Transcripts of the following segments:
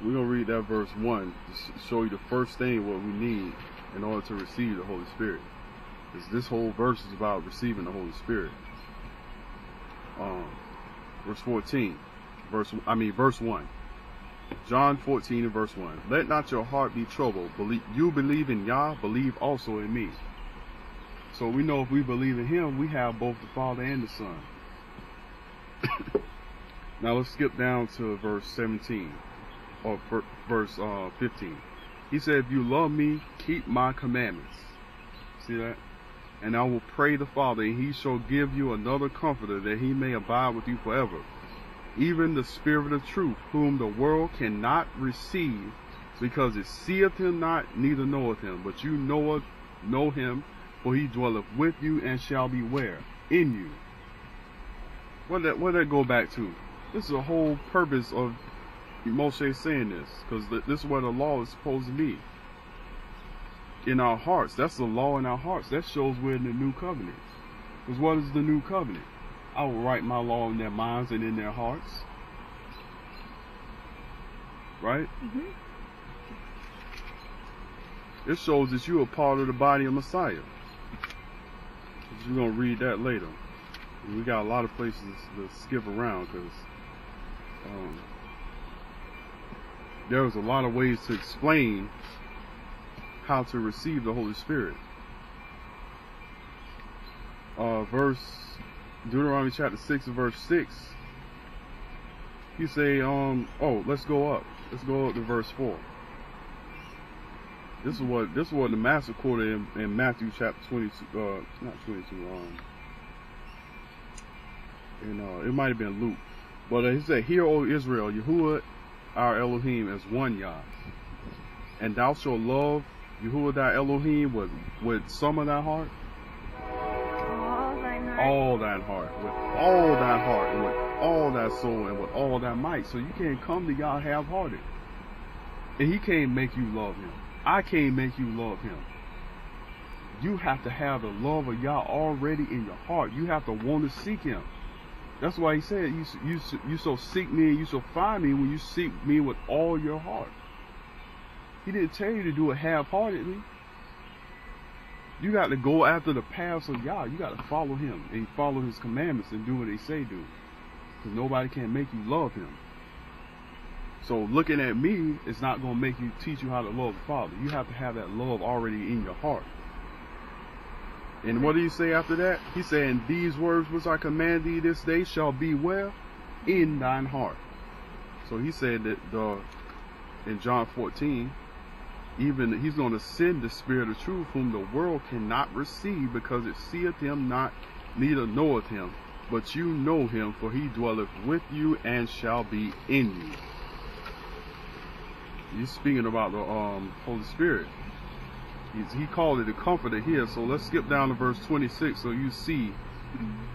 we're going to read that verse 1 to show you the first thing what we need in order to receive the Holy Spirit. Because this whole verse is about receiving the Holy Spirit. Verse 14. Verse 1. John 14 and verse 1. Let not your heart be troubled. You believe in Yah, believe also in me. So we know if we believe in him, we have both the Father and the Son. Now let's skip down to verse 17. Or verse 15. He said, if you love me, keep my commandments. See that? And I will pray the Father, and he shall give you another comforter, that he may abide with you forever. Even the Spirit of truth, whom the world cannot receive, because it seeth him not, neither knoweth him. But you know him, for he dwelleth with you, and shall be where? In you. What that go back to? This is the whole purpose of Moshe saying this, because this is where the law is supposed to be. In our hearts. That's the law in our hearts. That shows we're in the new covenant. Because what is the new covenant? I will write my law in their minds and in their hearts. Right? Mm-hmm. It shows that you are part of the body of Messiah. We're going to read that later. We got a lot of places to skip around because there's a lot of ways to explain how to receive the Holy Spirit. Deuteronomy chapter 6 and verse 6. He say, let's go up. Let's go up to verse 4. This is what the master quoted in Matthew chapter 22, not 22, it might have been Luke. But he said, hear, O Israel, Yahuwah our Elohim is one Yah. And thou shalt love Yahuwah thy Elohim with some of thy heart. All thine heart. With all thine heart. And with all thy soul. And with all thy might. So you can't come to Yah half-hearted. And he can't make you love him. I can't make you love him. You have to have the love of Yah already in your heart. You have to want to seek him. That's why he said, you shall seek me and you shall find me when you seek me with all your heart. He didn't tell you to do it half-heartedly. You got to go after the paths of Yah. You got to follow him and follow his commandments and do what they say do. Because nobody can make you love him. So looking at me is not going to teach you how to love the Father. You have to have that love already in your heart. And what did he say after that? He said, and these words which I command thee this day shall be where? In thine heart. So he said that in John 14, even he's going to send the Spirit of truth, whom the world cannot receive, because it seeth him not, neither knoweth him. But you know him, for he dwelleth with you and shall be in you. He's speaking about the Holy Spirit. He called it a comforter here. So let's skip down to verse 26 so you see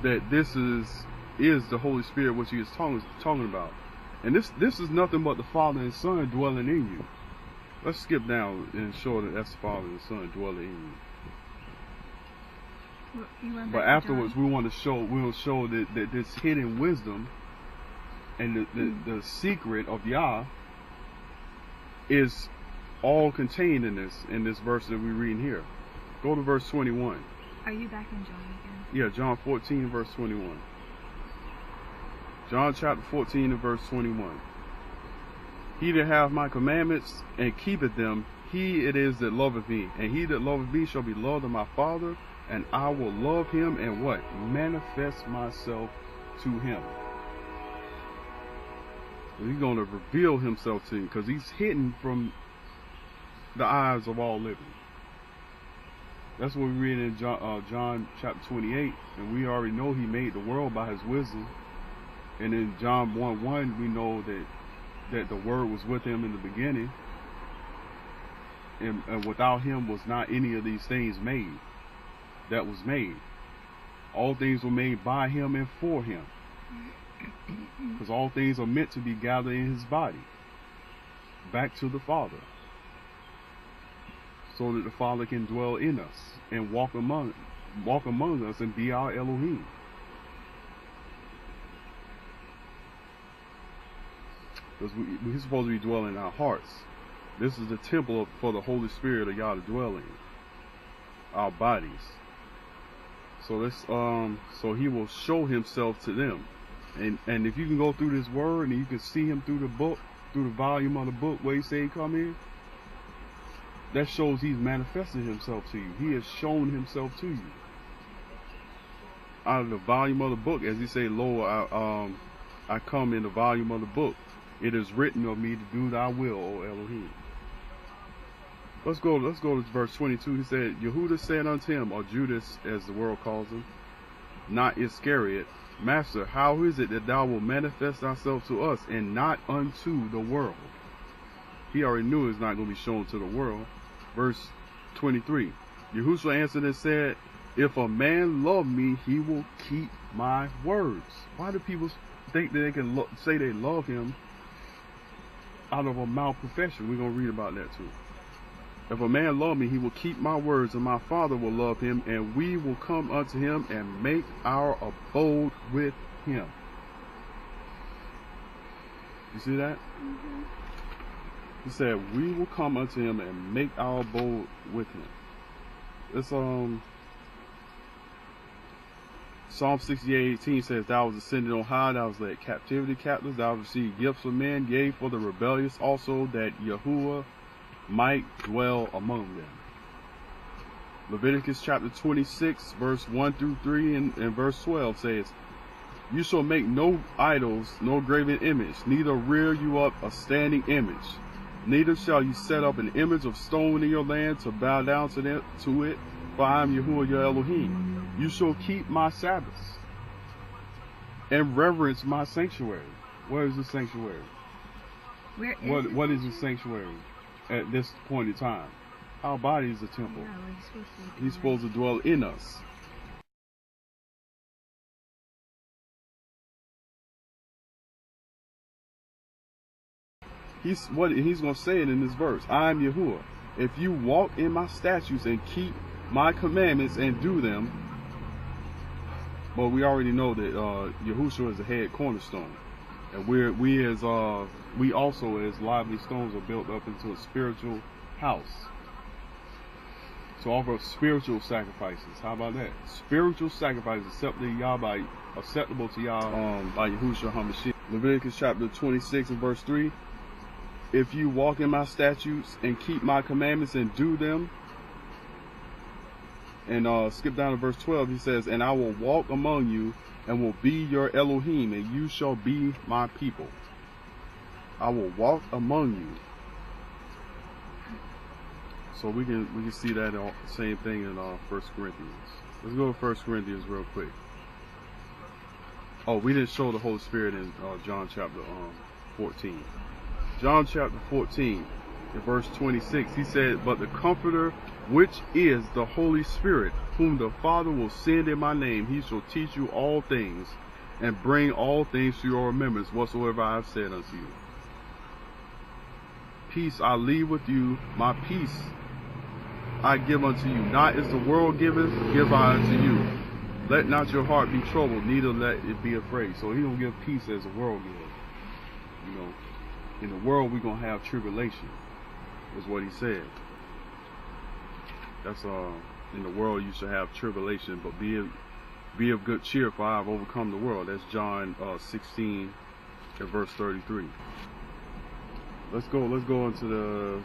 that this is the Holy Spirit which he is talking about. And this is nothing but the Father and Son dwelling in you. Let's skip down and show that that's the Father and Son dwelling in you. But afterwards we'll show that this hidden wisdom and the secret of Yah is all contained in this verse that we're reading here. Go to verse 21. Are you back in John again? Yeah, John 14 verse 21. John chapter 14 and verse 21. He that hath my commandments and keepeth them, he it is that loveth me. And he that loveth me shall be loved of my Father, and I will love him and what? Manifest myself to him. He's going to reveal himself to him because he's hidden from the eyes of all living. That's what we read in John chapter 28, and we already know he made the world by his wisdom. And in John 1:1, we know that the Word was with him in the beginning, and without him was not any of these things made that was made. All things were made by him and for him, because all things are meant to be gathered in his body back to the Father, so that the Father can dwell in us and walk among us and be our Elohim. because we're supposed to be dwelling in our hearts. This is the temple for the Holy Spirit of Yah to dwell in, our bodies. So so he will show himself to them. And if you can go through this word and you can see him through the book, through the volume of the book where he say he come in, that shows he's manifested himself to you. He has shown himself to you. Out of the volume of the book, as he say, lo, I come in the volume of the book. It is written of me to do thy will, O Elohim. Let's go to verse 22. He said, Yehuda said unto him, or Judas as the world calls him, not Iscariot, Master, how is it that thou wilt manifest thyself to us and not unto the world? He already knew it's not going to be shown to the world. Verse 23. Yahushua answered and said, if a man love me, he will keep my words. Why do people think that they can say they love him out of a mouth profession? We're going to read about that too. If a man love me, he will keep my words, and my Father will love him, and we will come unto him and make our abode with him. You see that? Mm-hmm. He said, we will come unto him and make our abode with him. It's Psalm 68:18 says, thou was ascended on high, thou was led captivity captives, thou received gifts of men, yea, for the rebellious also, that Yahuwah might dwell among them. Leviticus chapter 26, verse 1 through 3 and verse 12 says, you shall make no idols, no graven image, neither rear you up a standing image, neither shall you set up an image of stone in your land to bow down to it, for I am Yahuwah your Elohim. You shall keep my Sabbaths and reverence my sanctuary. Where is the sanctuary? What is the sanctuary at this point in time? Our body is a temple. Yeah, he's supposed to dwell in us. He's going to say it in this verse. I am Yahuwah. If you walk in my statutes and keep my commandments and do them. Well, we already know that Yahushua is the head cornerstone, and we also as lively stones are built up into a spiritual house. To offer spiritual sacrifices. How about that? Spiritual sacrifices acceptable to Yah by Yahushua HaMashiach. Leviticus chapter 26 and verse 3. If you walk in my statutes and keep my commandments and do them. And skip down to verse 12. He says, and I will walk among you and will be your Elohim, and you shall be my people. I will walk among you. So we can see that same thing in 1 Corinthians. Let's go to 1 Corinthians real quick. Oh, we didn't show the Holy Spirit in John chapter 14. John chapter 14, in verse 26, he said, but the Comforter, which is the Holy Spirit, whom the Father will send in my name, he shall teach you all things, and bring all things to your remembrance, whatsoever I have said unto you. Peace I leave with you, my peace I give unto you. Not as the world giveth, give I unto you. Let not your heart be troubled, neither let it be afraid. So he don't give peace as the world gives. You know, in the world we're gonna have tribulation, is what he said. That's in the world you should have tribulation, but be of good cheer, for I have overcome the world. That's John 16 and verse 33. Let's go into the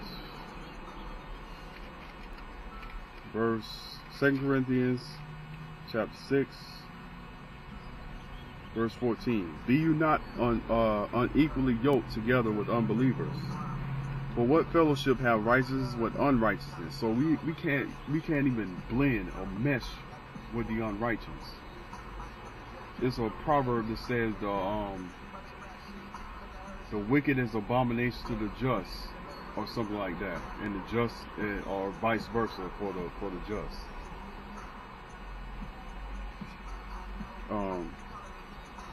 verse 2 Corinthians chapter 6 verse 14. Be you not unequally yoked together with unbelievers. For what fellowship have righteousness with unrighteousness? So we can't even blend or mesh with the unrighteous. It's a proverb that says the wicked is abomination to the just, or something like that, and the just, or vice versa for the just.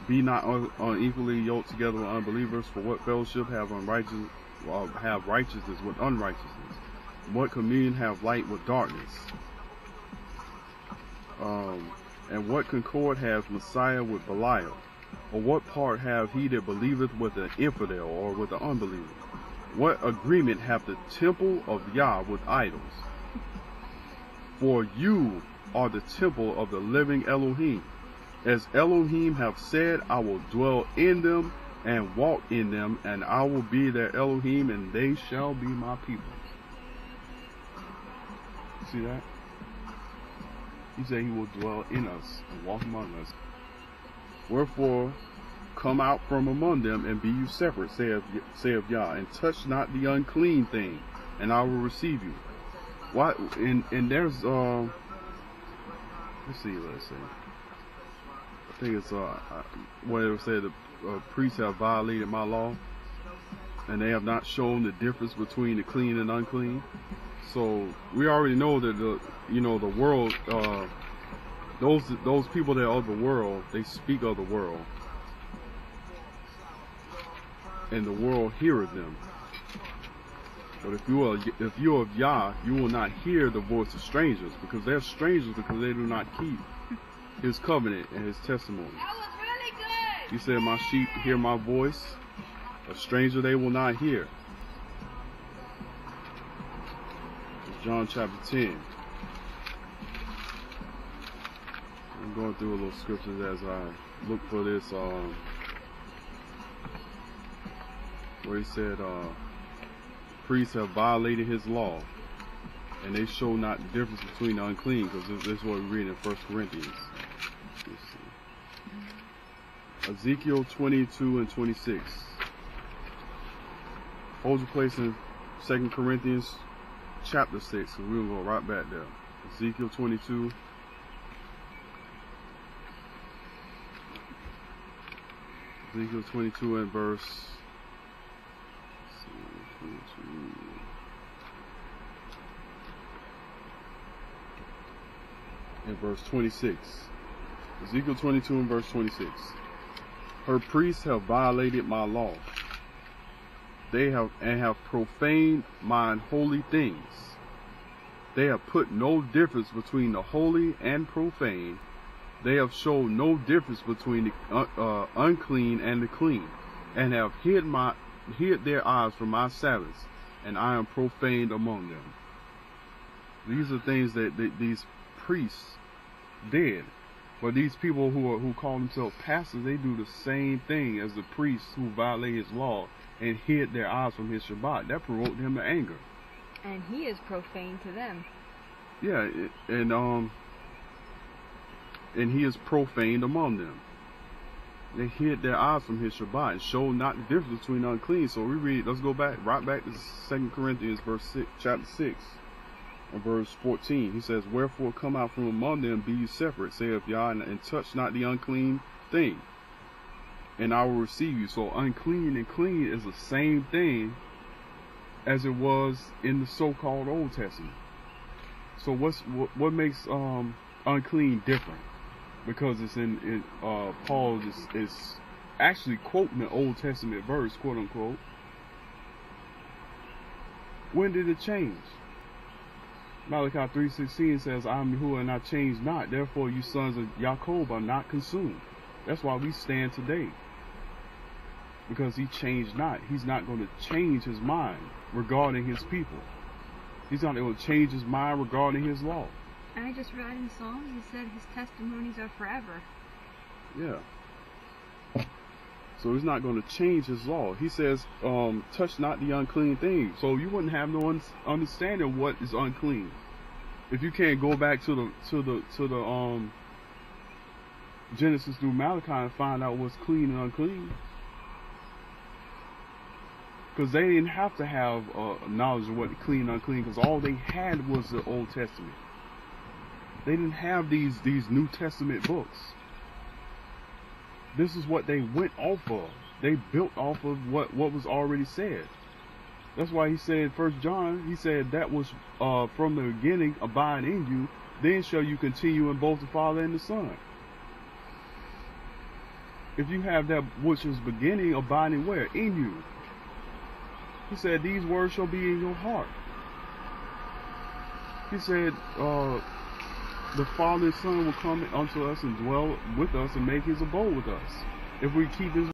Be not unequally yoked together with unbelievers. For what fellowship have righteousness with unrighteousness? What communion have light with darkness? And what concord has Messiah with Belial? Or what part have he that believeth with an infidel or with an unbeliever? What agreement hath the temple of Yah with idols? For you are the temple of the living Elohim. As Elohim hath said, I will dwell in them and walk in them, and I will be their Elohim, and they shall be my people. See that? He said he will dwell in us and walk among us. Wherefore, come out from among them and be you separate, saith Yah, and touch not the unclean thing, and I will receive you. Why? And there's let's see. I think it's where it said the priests have violated my law, and they have not shown the difference between the clean and unclean. So we already know that the world, those people that are of the world, they speak of the world, and the world heareth them. But if you are of Yah, you will not hear the voice of strangers, because they're strangers because they do not keep his covenant and his testimony. That was really good. He said, my sheep hear my voice, a stranger they will not hear. It's John chapter 10. I'm going through a little scriptures as I look for this, where he said, priests have violated his law, and they show not the difference between the unclean, because this is what we read in 1 Corinthians. Ezekiel 22 and 26. Hold your place in 2 Corinthians chapter 6, and we'll go right back there. Ezekiel 22. Ezekiel 22 and verse 22. In verse 26. Ezekiel 22 and verse 26. Her priests have violated my law. They have profaned mine holy things. They have put no difference between the holy and profane. They have shown no difference between the unclean and the clean, and have hid their eyes from my Sabbaths, and I am profaned among them. These are things that these priests did. But these people who call themselves pastors, they do the same thing as the priests who violate his law and hid their eyes from his Shabbat. That provoked him to anger. And he is profane to them. Yeah, and he is profaned among them. They hid their eyes from his Shabbat and showed not the difference between unclean. So we read, let's go back, right back to 2 Corinthians chapter 6. Verse 14, he says, wherefore come out from among them, be ye separate, saith Yah, and touch not the unclean thing, and I will receive you. So unclean and clean is the same thing as it was in the so-called Old Testament. So what makes unclean different? Because it's in Paul is actually quoting an Old Testament verse, quote unquote. When did it change? Malachi 3:16 says, I am Yahuwah and I change not. Therefore you sons of Jacob are not consumed. That's why we stand today. Because he changed not. He's not going to change his mind regarding his people. He's not going to change his mind regarding his law. I just read in Psalms, he said his testimonies are forever. Yeah. So he's not going to change his law. He says, touch not the unclean thing. So you wouldn't have no understanding of what is unclean if you can't go back to the Genesis through Malachi and find out what's clean and unclean. Because they didn't have to have knowledge of what clean and unclean, because all they had was the Old Testament. They didn't have these New Testament books. This is what they went off of. They built off of what was already said. That's why he said, 1 John, he said, that was from the beginning abide in you, then shall you continue in both the Father and the Son. If you have that which is beginning abiding where? In you. He said, these words shall be in your heart. He said, the Father and Son will come unto us and dwell with us and make his abode with us. if we keep his